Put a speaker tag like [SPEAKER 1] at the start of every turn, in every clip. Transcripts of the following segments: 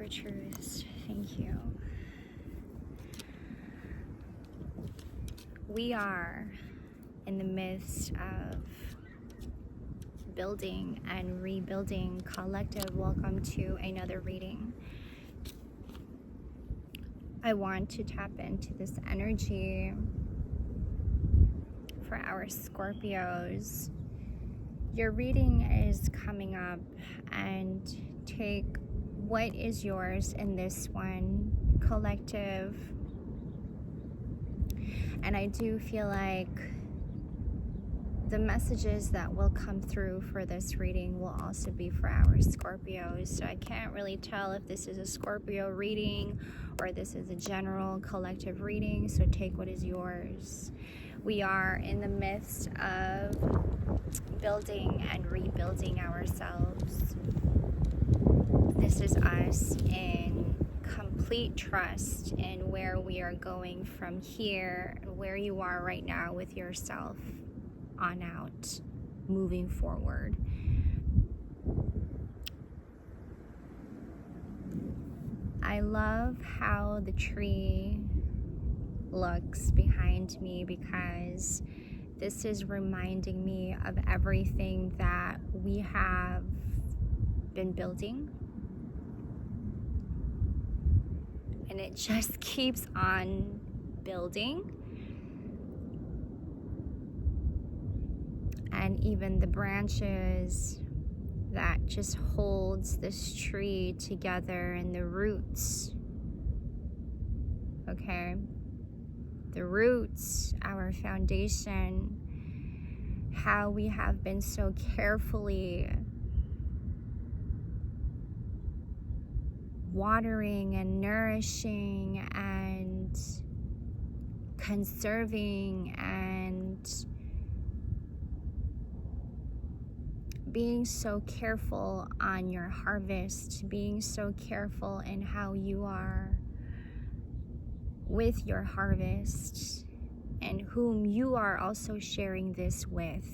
[SPEAKER 1] for truth. Thank you. We are in the midst of building and rebuilding collective. Welcome to another reading. I want to tap into this energy for our Scorpios. Your reading is coming up, and take what is yours in this one, collective. And I do feel like the messages that will come through for this reading will also be for our Scorpios. So I can't really tell if this is a Scorpio reading or this is a general collective reading, so take what is yours. We are in the midst of building and rebuilding ourselves. This is us in complete trust in where we are going from here, where you are right now with yourself on out, moving forward. I love how the tree looks behind me, because this is reminding me of everything that we have been building, and it just keeps on building. And even the branches that just holds this tree together, and the roots, okay? The roots, our foundation, how we have been so carefully watering and nourishing and conserving and being so careful on your harvest, being so careful in how you are with your harvest and whom you are also sharing this with.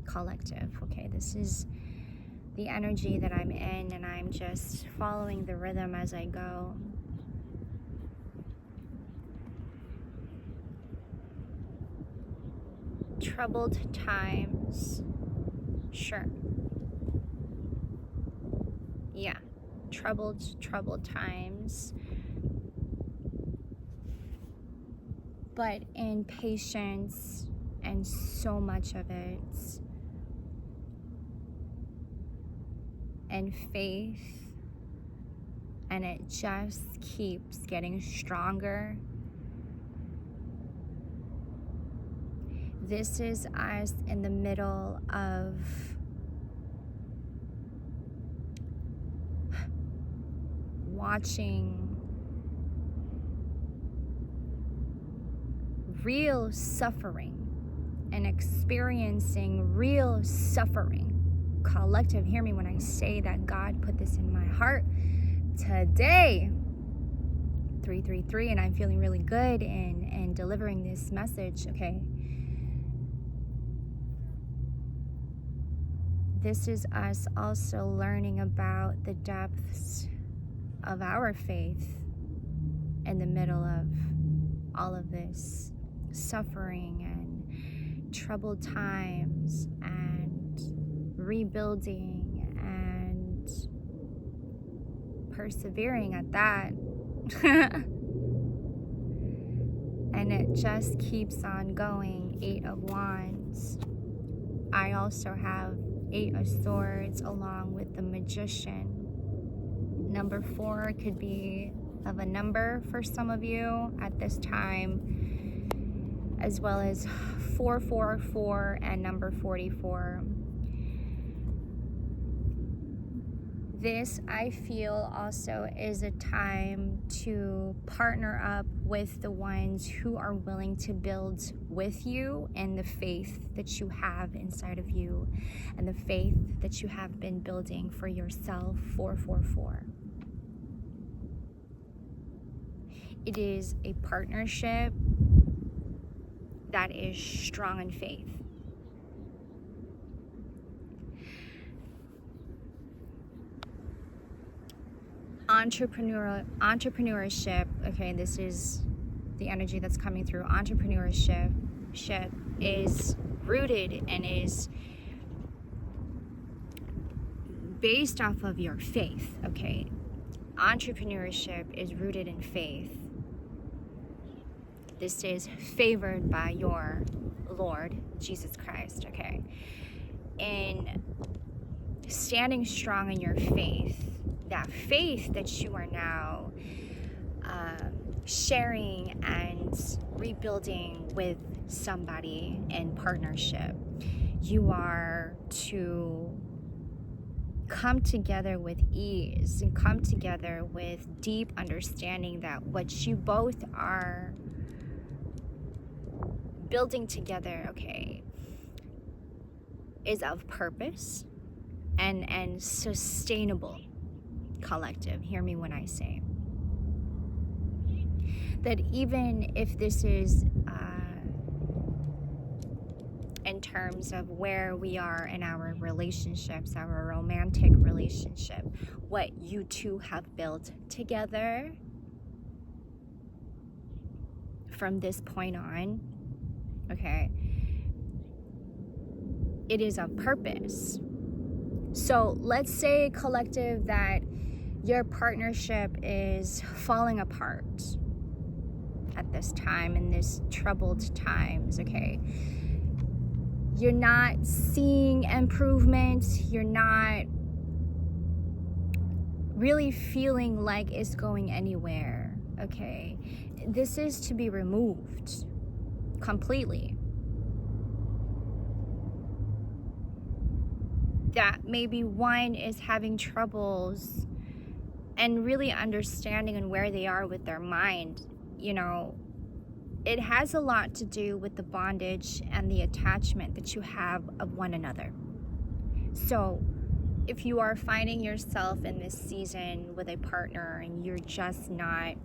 [SPEAKER 1] Collective. Okay, this is the energy that I'm in, and I'm just following the rhythm as I go. Troubled times. Sure. Yeah. Troubled times. But in patience and so much of it, and faith, and it just keeps getting stronger. This is us in the middle of watching real suffering and experiencing real suffering. Collective, hear me when I say that God put this in my heart today. 333, and I'm feeling really good in delivering this message, okay? This is us also learning about the depths of our faith in the middle of all of this suffering and troubled times and rebuilding and persevering at that. And it just keeps on going. 8 of Wands. I also have 8 of Swords along with the Magician. Number 4 could be of a number for some of you at this time, as well as 444 and number 44. This, I feel, also is a time to partner up with the ones who are willing to build with you, and the faith that you have inside of you and the faith that you have been building for yourself. 444. It is a partnership that is strong in faith. entrepreneurship, okay, this is the energy that's coming through. Entrepreneurship is rooted and is based off of your faith, okay? Entrepreneurship is rooted in faith. This is favored by your Lord, Jesus Christ, okay? And standing strong in your faith, that faith that you are now sharing and rebuilding with somebody in partnership, you are to come together with ease and come together with deep understanding that what you both are building together, okay, is of purpose and sustainable collective. Hear me when I say that even if this is in terms of where we are in our relationships, our romantic relationship, what you two have built together from this point on, okay, it is of purpose. So let's say, collective, that your partnership is falling apart at this time, in this troubled times, okay? You're not seeing improvement. You're not really feeling like it's going anywhere, okay? This is to be removed completely. That maybe one is having troubles and really understanding and where they are with their mind, you know, it has a lot to do with the bondage and the attachment that you have of one another. So if you are finding yourself in this season with a partner and you're just not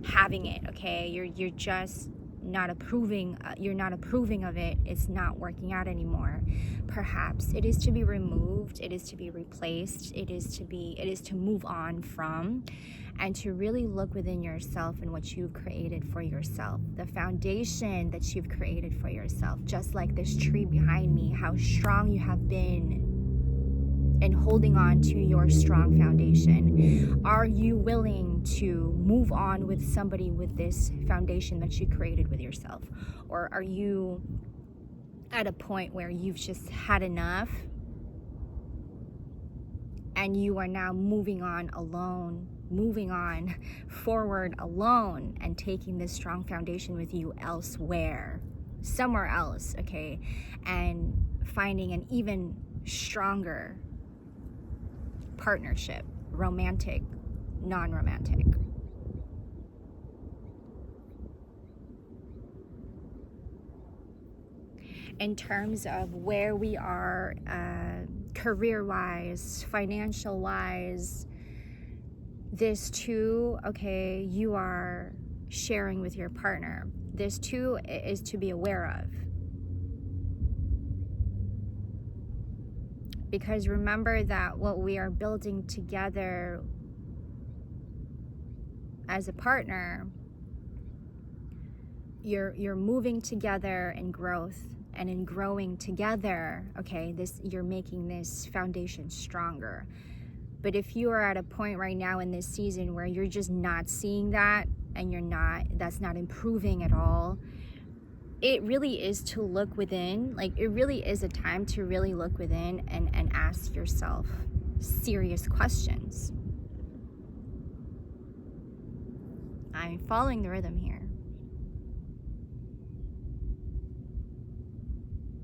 [SPEAKER 1] having it, okay, you're just not approving, you're not approving of it, it's not working out anymore, perhaps it is to be removed, it is to be replaced, it is to move on from, and to really look within yourself and what you've created for yourself, the foundation that you've created for yourself. Just like this tree behind me, how strong you have been in holding on to your strong foundation. Are you willing to move on with somebody with this foundation that you created with yourself? Or are you at a point where you've just had enough and you are now moving on alone, moving on forward alone, and taking this strong foundation with you elsewhere, somewhere else, okay, and finding an even stronger partnership, romantic, non-romantic. In terms of where we are career-wise, financial-wise, this too, okay, you are sharing with your partner. This too is to be aware of. Because remember that what we are building together as a partner, you're moving together in growth, and in growing together, okay, you're making this foundation stronger. But if you are at a point right now in this season where you're just not seeing that, and that's not improving at all, it really is to look within. Like, it really is a time to really look within and ask yourself serious questions. I'm following the rhythm here.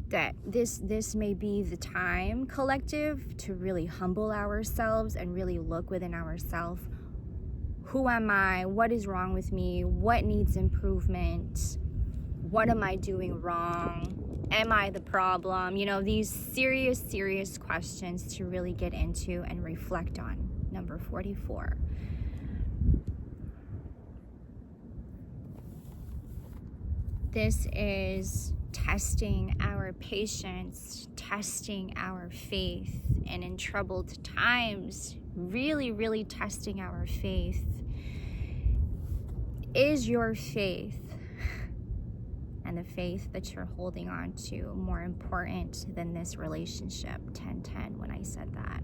[SPEAKER 1] That this may be the time, collective, to really humble ourselves and really look within ourselves. Who am I? What is wrong with me? What needs improvement? What am I doing wrong? Am I the problem? You know, these serious questions to really get into and reflect on. Number 44. This is testing our patience, testing our faith, and in troubled times, really, really testing our faith. Is your faith and the faith that you're holding on to more important than this relationship? 10-10 when I said that.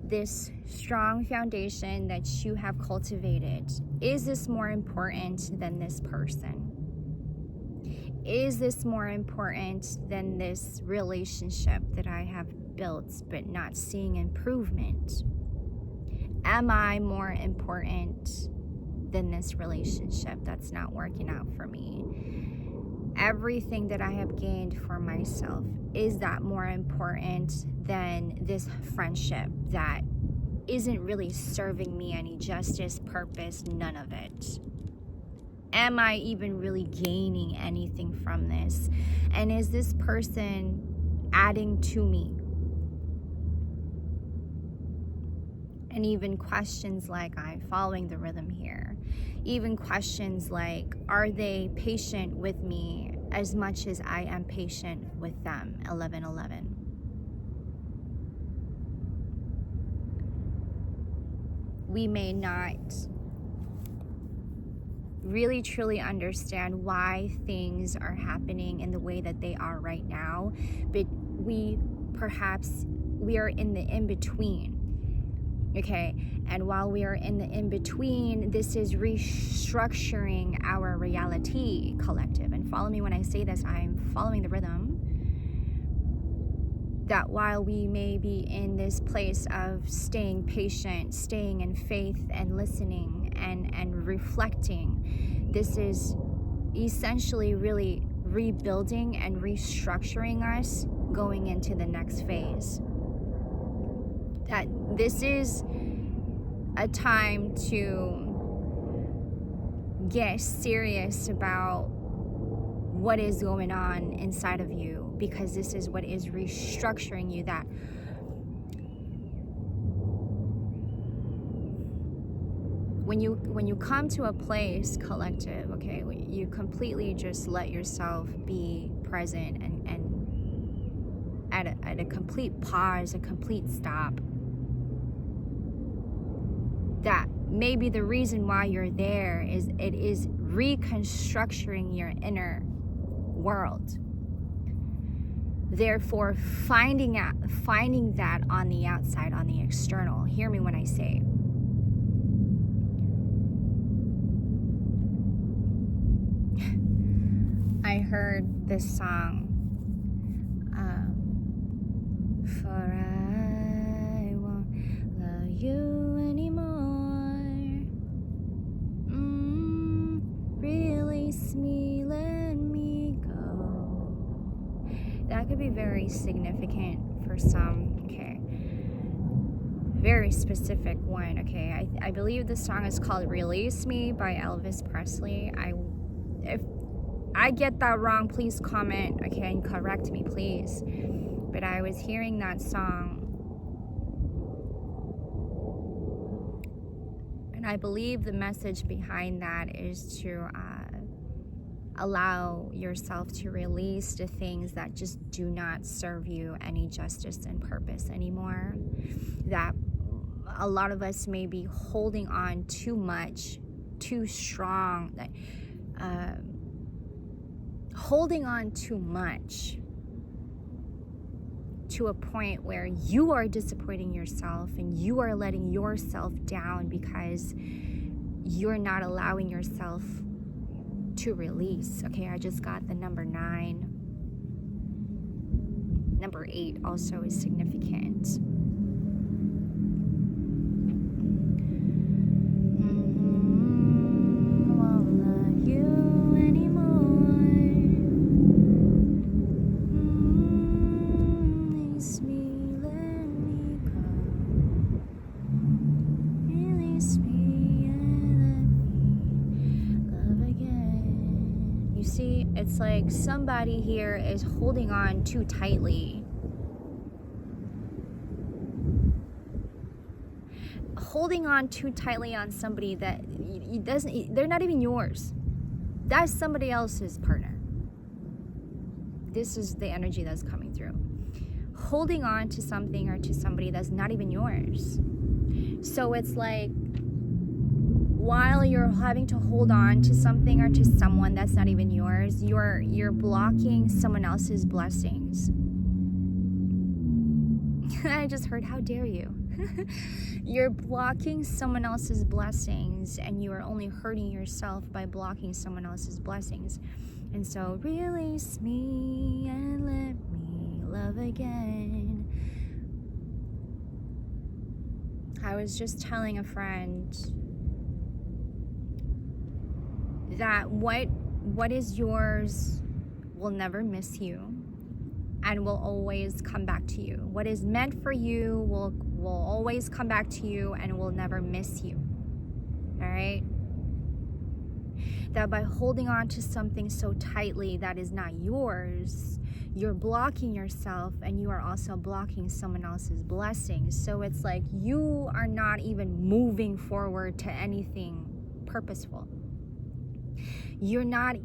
[SPEAKER 1] This strong foundation that you have cultivated, is this more important than this person? Is this more important than this relationship that I have built but not seeing improvement? Am I more important than this relationship that's not working out for me? Everything that I have gained for myself, is that more important than this friendship that isn't really serving me any justice, purpose, none of it? Am I even really gaining anything from this? And is this person adding to me? And even questions like, I'm following the rhythm here. Even questions like, are they patient with me as much as I am patient with them? 11-11. We may not really truly understand why things are happening in the way that they are right now, but we are in the in-between. Okay, and while we are in the in-between, this is restructuring our reality, collective. And follow me when I say this, I'm following the rhythm. That while we may be in this place of staying patient, staying in faith and listening and reflecting, this is essentially really rebuilding and restructuring us going into the next phase. That this is a time to get serious about what is going on inside of you, because this is what is restructuring you. That when you come to a place, collective, okay, you completely just let yourself be present and at a complete pause, a complete stop. That maybe the reason why you're there is it is reconstructing your inner world. Therefore, finding that on the outside, on the external. Hear me when I say. I heard this song. For I won't love you anymore. Release me, let me go. That could be very significant for some, okay? Very specific one, okay? I believe the song is called Release Me by Elvis Presley. If I get that wrong, please comment, okay, and correct me, please. But I was hearing that song, and I believe the message behind that is to allow yourself to release the things that just do not serve you any justice and purpose anymore. That a lot of us may be holding on too much, too strong, holding on too much to a point where you are disappointing yourself and you are letting yourself down because you're not allowing yourself to release. Okay, I just got the number 9. Number 8 also is significant. Won't love you anymore. Release me, let me go. Release me and let me love again. You see, it's like somebody here is holding on too tightly. Holding on too tightly on somebody that they're not even yours. That's somebody else's partner. This is the energy that's coming through. holding on to something or to somebody that's not even yours. So it's like, while you're having to hold on to something or to someone that's not even yours, you're blocking someone else's blessings. I just heard, how dare you? You're blocking someone else's blessings, and you are only hurting yourself by blocking someone else's blessings. And so, release me and let me love again. I was just telling a friend that what is yours will never miss you and will always come back to you. What is meant for you will always come back to you and will never miss you. All right? That by holding on to something so tightly that is not yours, you're blocking yourself, and you are also blocking someone else's blessings. So it's like you are not even moving forward to anything purposeful. You're not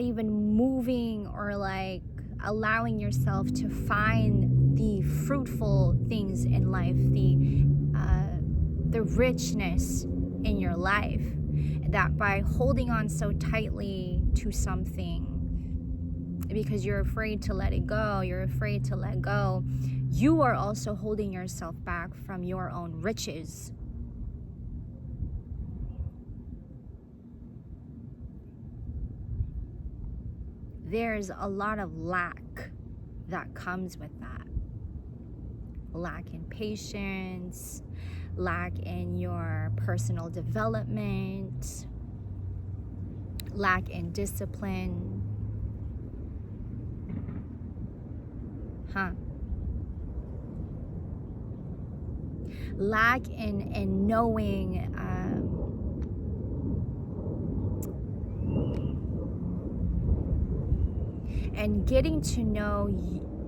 [SPEAKER 1] even moving or like allowing yourself to find the fruitful things in life, the richness in your life. That by holding on so tightly to something because you're afraid to let it go, you are also holding yourself back from your own riches. There's a lot of lack that comes with that. Lack in patience, lack in your personal development, lack in discipline. Lack in knowing and getting to know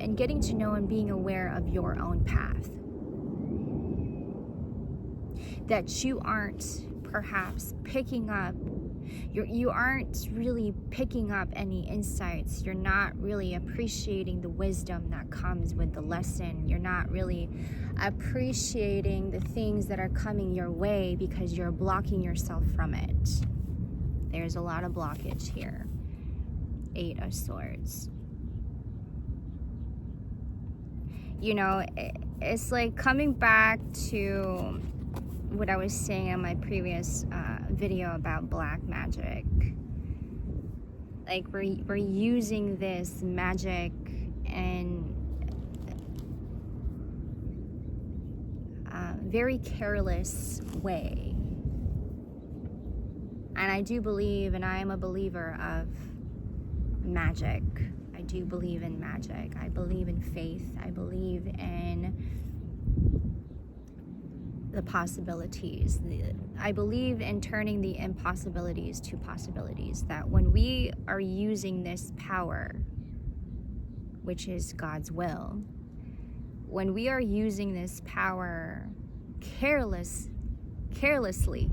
[SPEAKER 1] and being aware of your own path. That you aren't perhaps picking up, you aren't really picking up any insights. You're not really appreciating the wisdom that comes with the lesson. You're not really appreciating the things that are coming your way because you're blocking yourself from it. There's a lot of blockage here. 8 of Swords. You know, it's like coming back to what I was saying in my previous video about black magic. Like we're using this magic in a very careless way. And I do believe, and I am a believer of magic. I do believe in magic. I believe in faith. I believe in the possibilities. I believe in turning the impossibilities to possibilities. That when we are using this power, which is God's will, when we are using this power carelessly,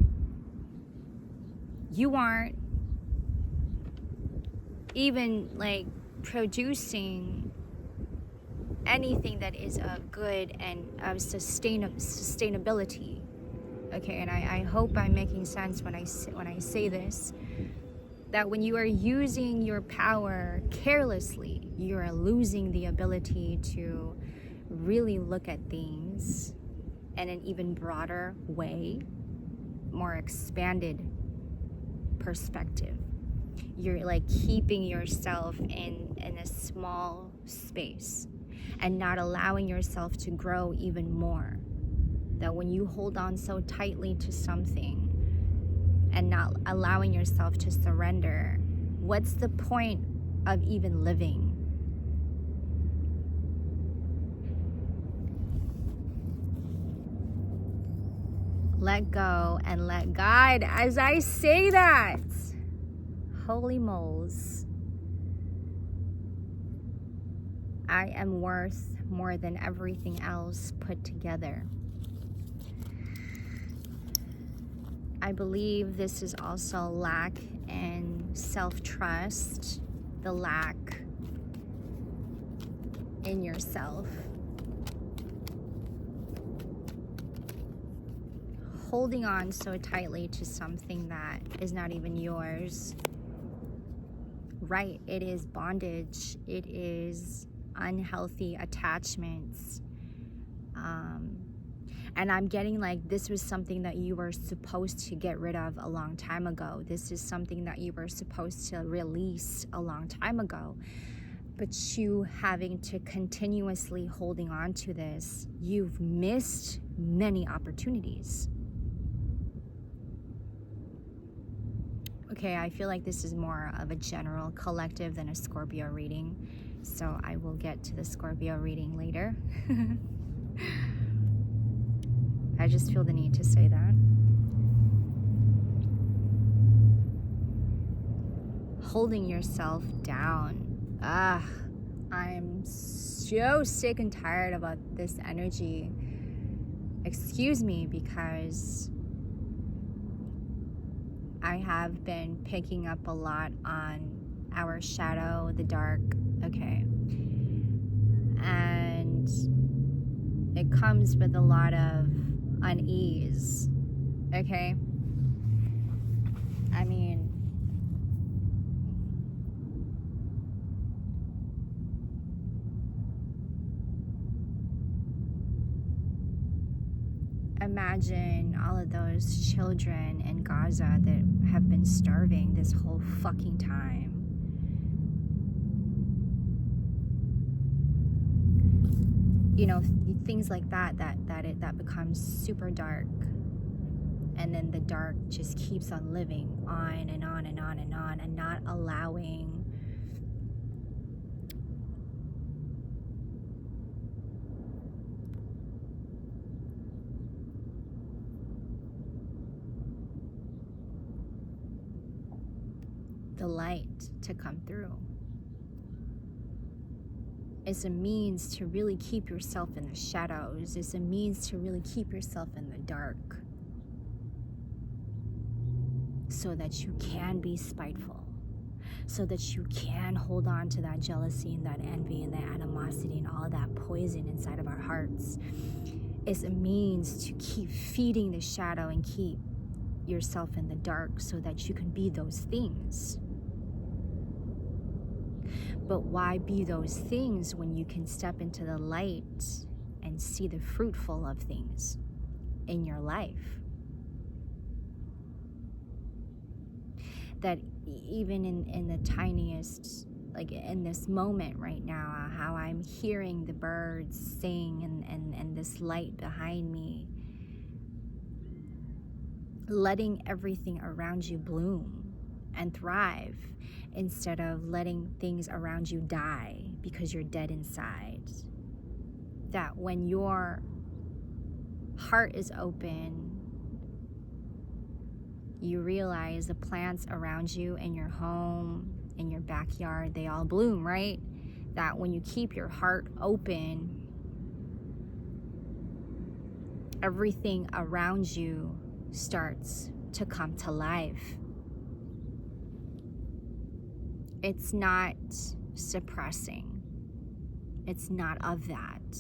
[SPEAKER 1] you aren't even like producing anything that is of good and of sustainability. Okay, and I hope I'm making sense when I say this, that when you are using your power carelessly, you are losing the ability to really look at things in an even broader way, more expanded perspective. You're like keeping yourself in a small space and not allowing yourself to grow even more. That when you hold on so tightly to something and not allowing yourself to surrender, what's the point of even living? Let go and let God. As I say that, holy moles, I am worth more than everything else put together. I believe this is also lack in self-trust, the lack in yourself. holding on so tightly to something that is not even yours. Right, it is bondage. It is unhealthy attachments. And I'm getting like this was something that you were supposed to get rid of a long time ago. This is something that you were supposed to release a long time ago. But you having to continuously holding on to this, you've missed many opportunities. Okay, I feel like this is more of a general collective than a Scorpio reading. So I will get to the Scorpio reading later. I just feel the need to say that. Holding yourself down. I'm so sick and tired about this energy. Excuse me, because I have been picking up a lot on our shadow, the dark. Okay. And it comes with a lot of unease. Okay. I mean, imagine all of those children in Gaza that have been starving this whole fucking time. You know, things like that becomes super dark, and then the dark just keeps on living on and on and on and on, and not allowing the light to come through. It's a means to really keep yourself in the shadows. It's a means to really keep yourself in the dark, so that you can be spiteful, so that you can hold on to that jealousy and that envy and that animosity and all of that poison inside of our hearts. It's a means to keep feeding the shadow and keep yourself in the dark so that you can be those things. But why be those things when you can step into the light and see the fruitful of things in your life? That even in the tiniest, like in this moment right now, how I'm hearing the birds sing and this light behind me, letting everything around you bloom and thrive, instead of letting things around you die because you're dead inside. That when your heart is open, you realize the plants around you in your home, in your backyard, they all bloom, right? That when you keep your heart open, everything around you starts to come to life. It's not suppressing. It's not of that.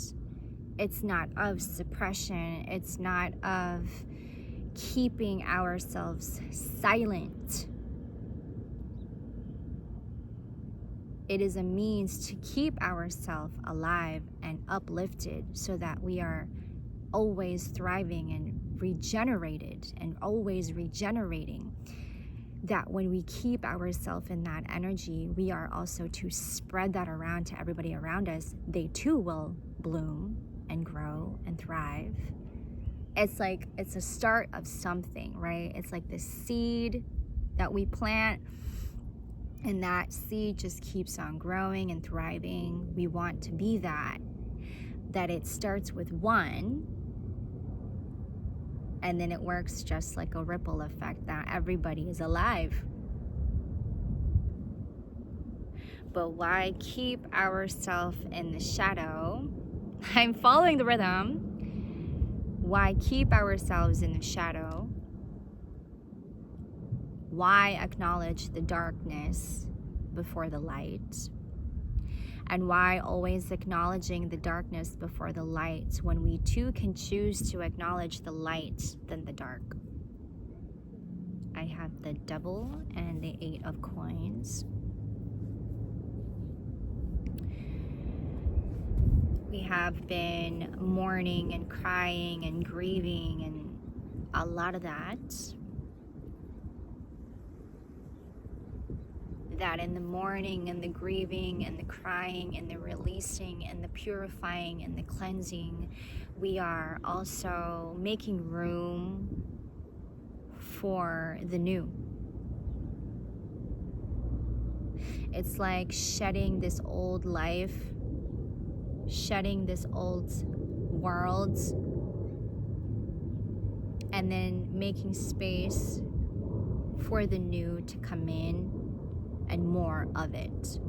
[SPEAKER 1] It's not of suppression. It's not of keeping ourselves silent. It is a means to keep ourselves alive and uplifted so that we are always thriving and regenerated and always regenerating. That when we keep ourselves in that energy, we are also to spread that around to everybody around us. They too will bloom and grow and thrive. It's like, it's a start of something, right? It's like the seed that we plant, and that seed just keeps on growing and thriving. We want to be that it starts with one, and then it works just like a ripple effect that everybody is alive. But why keep ourselves in the shadow? I'm following the rhythm. Why keep ourselves in the shadow? Why acknowledge the darkness before the light? And why always acknowledging the darkness before the light, when we too can choose to acknowledge the light than the dark. I have the Devil and the 8 of Coins. We have been mourning and crying and grieving and a lot of that. That in the mourning and the grieving and the crying and the releasing and the purifying and the cleansing, we are also making room for the new. It's like shedding this old life, shedding this old world, and then making space for the new to come in and more of it.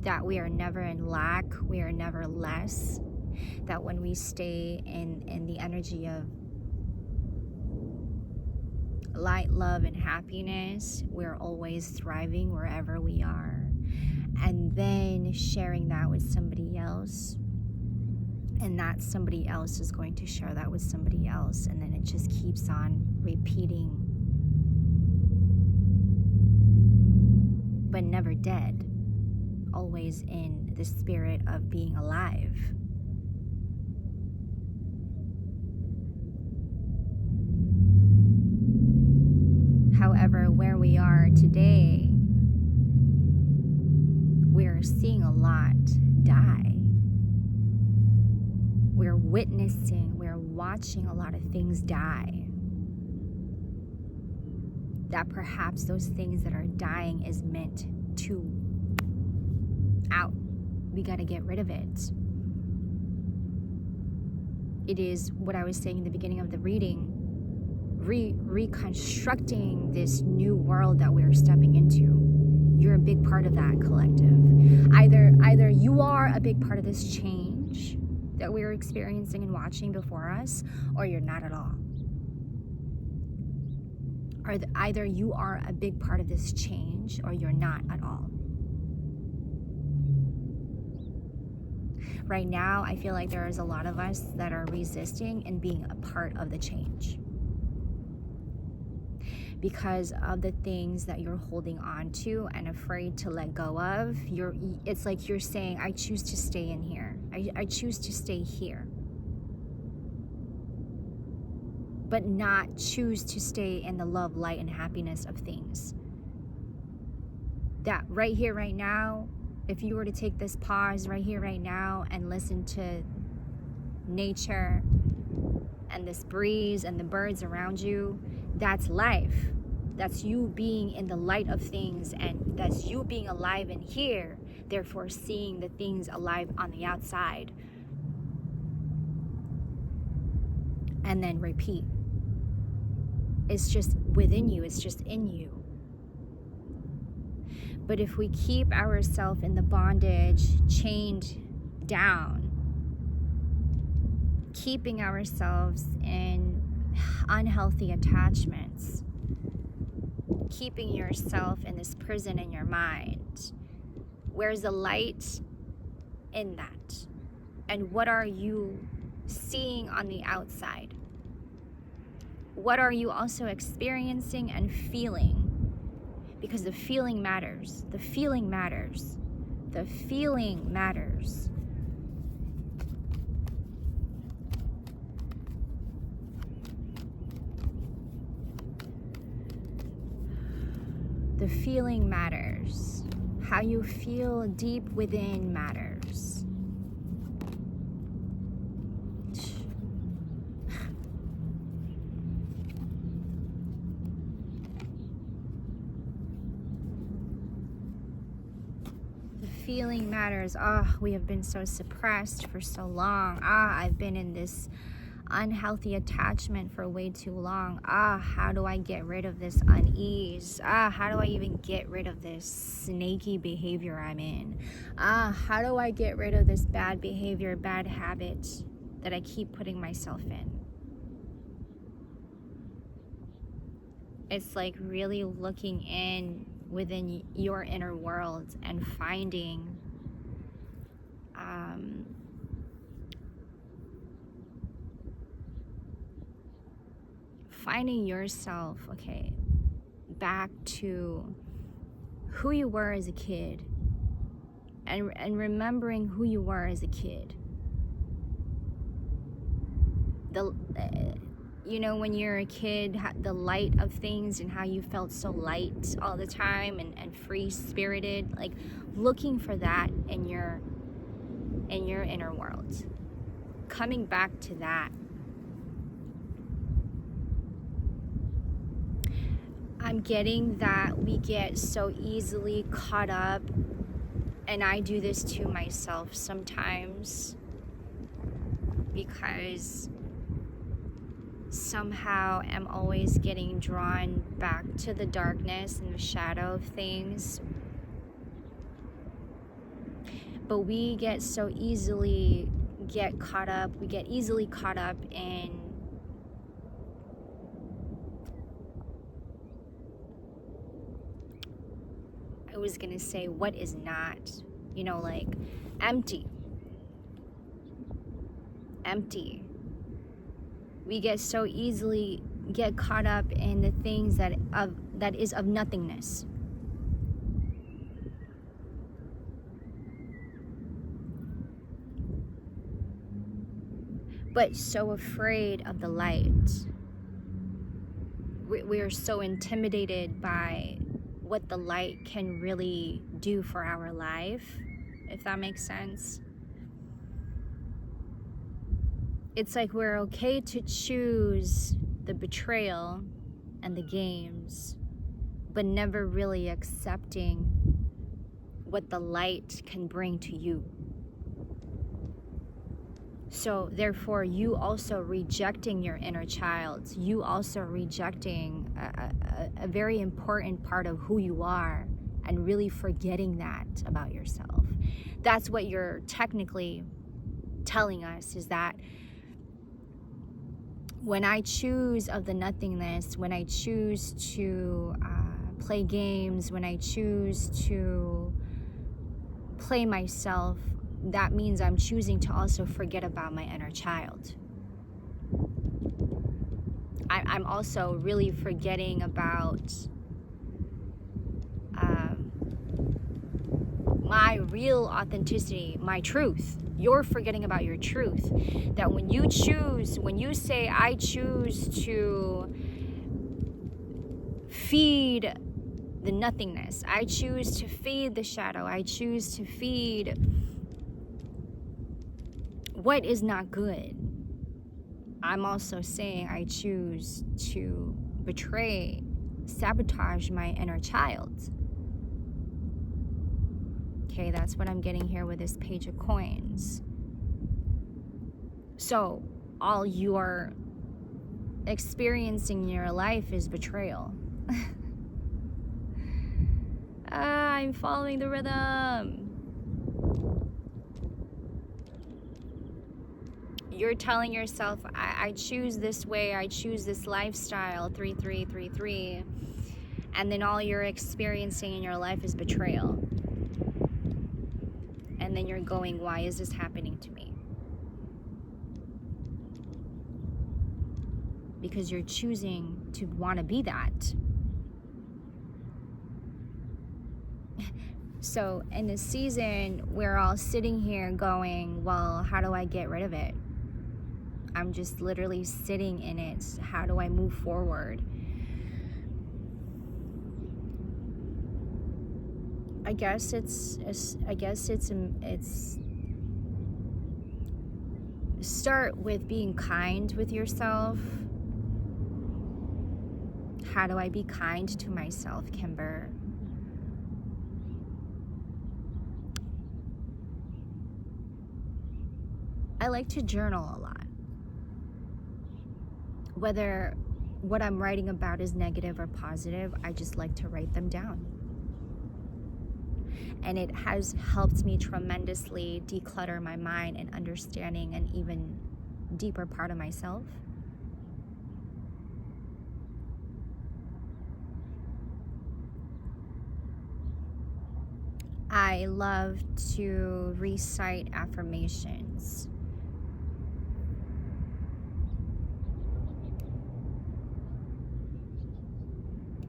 [SPEAKER 1] That we are never in lack, we are never less. That when we stay in the energy of light, love, and happiness, we're always thriving wherever we are. And then sharing that with somebody else, and that somebody else is going to share that with somebody else, and then it just keeps on repeating, but never dead, always in the spirit of being alive. However, where we are today, we're seeing a lot die. We're witnessing, we're watching a lot of things die. That perhaps those things that are dying is meant to out. We got to get rid of it. It is what I was saying in the beginning of the reading, reconstructing this new world that we're stepping into. You're a big part of that collective. Either you are a big part of this change that we're experiencing and watching before us, or you're not at all. Or either you are a big part of this change, or you're not at all. Right now, I feel like there's a lot of us that are resisting and being a part of the change. Because of the things that you're holding on to and afraid to let go of, it's like you're saying, I choose to stay in here. I choose to stay here. But not choose to stay in the love, light, and happiness of things. That right here, right now, if you were to take this pause right here, right now, and listen to nature and this breeze and the birds around you, that's life. That's you being in the light of things, and that's you being alive in here, therefore seeing the things alive on the outside. And then repeat. It's just within you, it's just in you. But if we keep ourselves in the bondage, chained down, keeping ourselves in unhealthy attachments, keeping yourself in this prison in your mind, where's the light in that? And what are you seeing on the outside? What are you also experiencing and feeling? Because the feeling matters. The feeling matters. The feeling matters. The feeling matters. How you feel deep within matters. The feeling matters. We have been so suppressed for so long. I've been in this unhealthy attachment for way too long. How do I get rid of this unease? How do I even get rid of this snaky behavior I'm in? How do I get rid of this bad behavior, bad habit that I keep putting myself in? It's like really looking in within your inner world and finding finding yourself, okay, back to who you were as a kid, and remembering who you were as a kid. You know, when you're a kid, the light of things and how you felt so light all the time and free-spirited, like looking for that in your inner world. Coming back to that. I'm getting that we get so easily caught up, and I do this to myself sometimes, because somehow I'm always getting drawn back to the darkness and the shadow of things. But we get so easily caught up in I was gonna say what is not, you know, like empty. We get so easily get caught up in the things that is of nothingness. But so afraid of the light. We are so intimidated by what the light can really do for our life, if that makes sense. It's like we're okay to choose the betrayal and the games, but never really accepting what the light can bring to you. So therefore, you also rejecting your inner child, you also rejecting a very important part of who you are, and really forgetting that about yourself. That's what you're technically telling us, is that when I choose of the nothingness, when I choose to play games, when I choose to play myself, that means I'm choosing to also forget about my inner child. I'm also really forgetting about my real authenticity, my truth. You're forgetting about your truth. That when you say, I choose to feed the nothingness, I choose to feed the shadow, I choose to feed what is not good, I'm also saying I choose to betray, sabotage my inner child. Okay, that's what I'm getting here with this page of coins. So all you're experiencing in your life is betrayal. I'm following the rhythm. You're telling yourself, I choose this way, I choose this lifestyle, 3333, and then all you're experiencing in your life is betrayal. And then you're going, why is this happening to me? Because you're choosing to want to be that. So in this season, we're all sitting here going, well, how do I get rid of it? I'm just literally sitting in it. How do I move forward? I guess it's start with being kind with yourself. How do I be kind to myself, Kimber? I like to journal a lot. Whether what I'm writing about is negative or positive, I just like to write them down. And it has helped me tremendously declutter my mind and understanding an even deeper part of myself. I love to recite affirmations.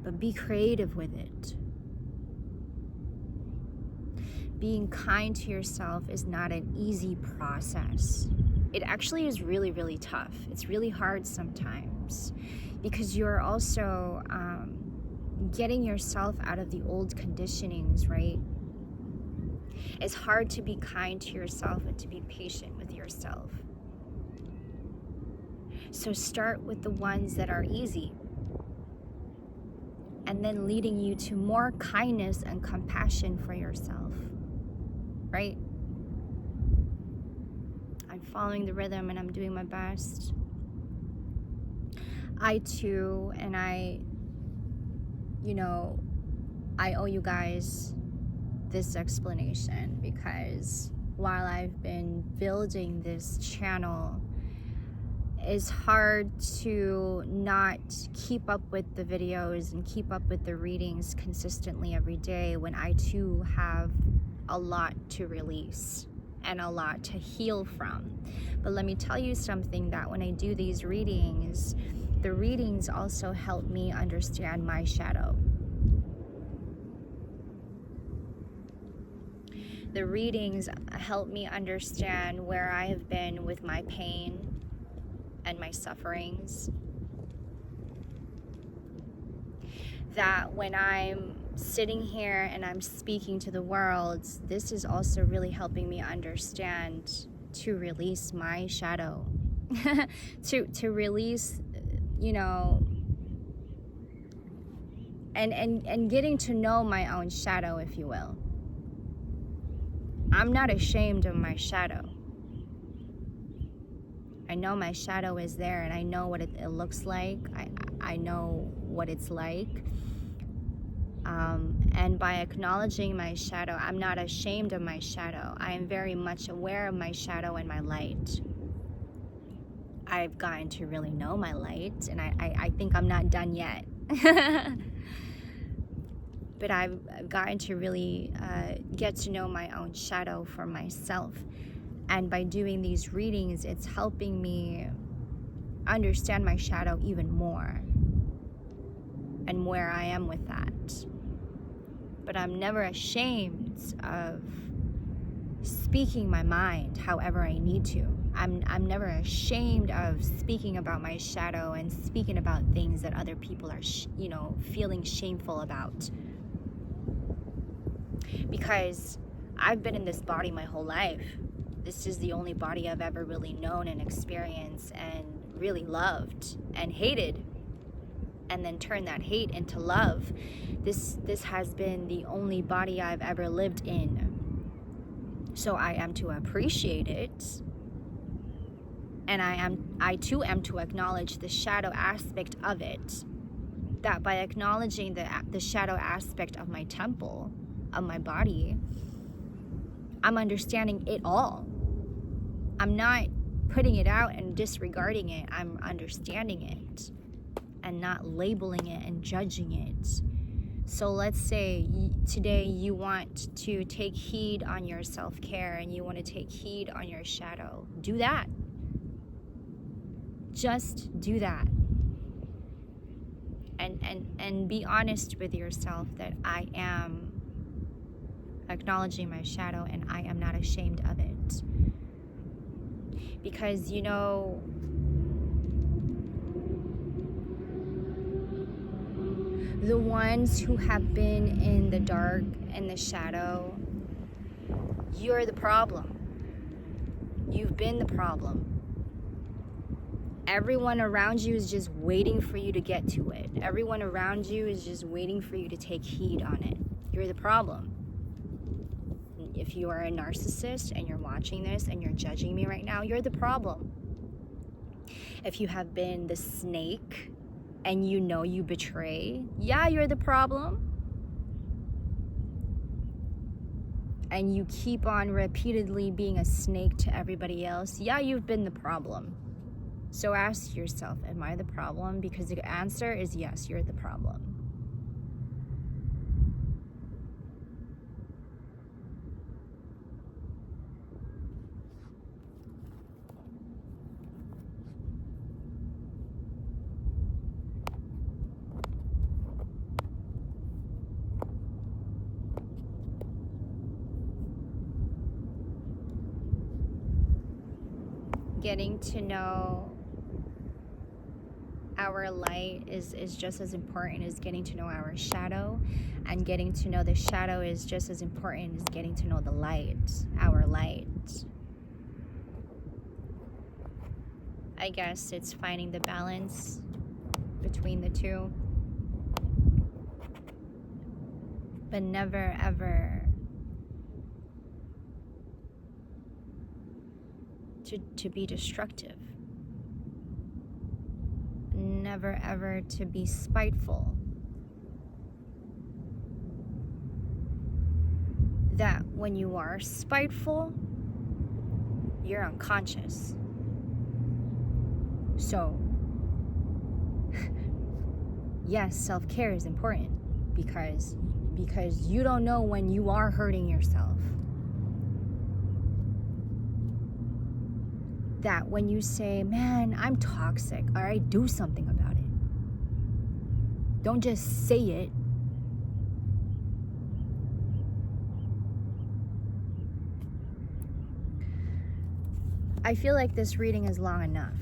[SPEAKER 1] But be creative with it. Being kind to yourself is not an easy process. It actually is really, really tough. It's really hard sometimes because you're also getting yourself out of the old conditionings, right? It's hard to be kind to yourself and to be patient with yourself. So start with the ones that are easy, and then leading you to more kindness and compassion for yourself, right? I'm following the rhythm and I'm doing my best. I too, and I owe you guys this explanation, because while I've been building this channel, it's hard to not keep up with the videos and keep up with the readings consistently every day when I too have a lot to release and a lot to heal from. But let me tell you something, that when I do these readings, the readings also help me understand my shadow. The readings help me understand where I have been with my pain and my sufferings. That when I'm sitting here and I'm speaking to the world, this is also really helping me understand to release my shadow. to release, and getting to know my own shadow, if you will. I'm not ashamed of my shadow. I know my shadow is there, and I know what it looks like. I know what it's like. And by acknowledging my shadow, I'm not ashamed of my shadow. I am very much aware of my shadow and my light. I've gotten to really know my light, and I think I'm not done yet. But I've gotten to really get to know my own shadow for myself. And by doing these readings, it's helping me understand my shadow even more and where I am with that. But I'm never ashamed of speaking my mind however I need to. I'm never ashamed of speaking about my shadow and speaking about things that other people are, feeling shameful about. Because I've been in this body my whole life. This is the only body I've ever really known and experienced and really loved and hated, and then turned that hate into love. This has been the only body I've ever lived in. So I am to appreciate it, and I too am to acknowledge the shadow aspect of it. That by acknowledging the shadow aspect of my temple, of my body, I'm understanding it all. I'm not putting it out and disregarding it. I'm understanding it and not labeling it and judging it. So let's say today you want to take heed on your self-care and you want to take heed on your shadow. Do that. Just do that. And be honest with yourself that I am acknowledging my shadow and I am not ashamed of it. Because the ones who have been in the dark and the shadow, you're the problem. You've been the problem. Everyone around you is just waiting for you to get to it. Everyone around you is just waiting for you to take heed on it. You're the problem. If you are a narcissist and you're watching this and you're judging me right now, you're the problem. If you have been the snake and you betray, yeah, you're the problem. And you keep on repeatedly being a snake to everybody else, yeah, you've been the problem. So ask yourself, am I the problem? Because the answer is yes, you're the problem. getting to know our light is just as important as getting to know our shadow, and getting to know the shadow is just as important as getting to know the light, our light. I guess it's finding the balance between the two, but never ever to be destructive. Never ever to be spiteful. That when you are spiteful, you're unconscious. So, yes, self-care is important because you don't know when you are hurting yourself. That when you say, man, I'm toxic, all right, do something about it. Don't just say it. I feel like this reading is long enough.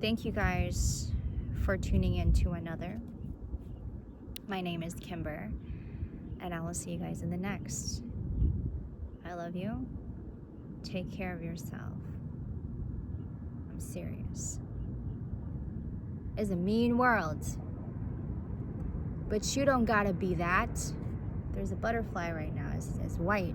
[SPEAKER 1] Thank you guys for tuning in to another. My name is Kimber, and I will see you guys in the next. I love you. Take care of yourself. I'm serious. It's a mean world, but you don't gotta be that. There's a butterfly right now. It's white.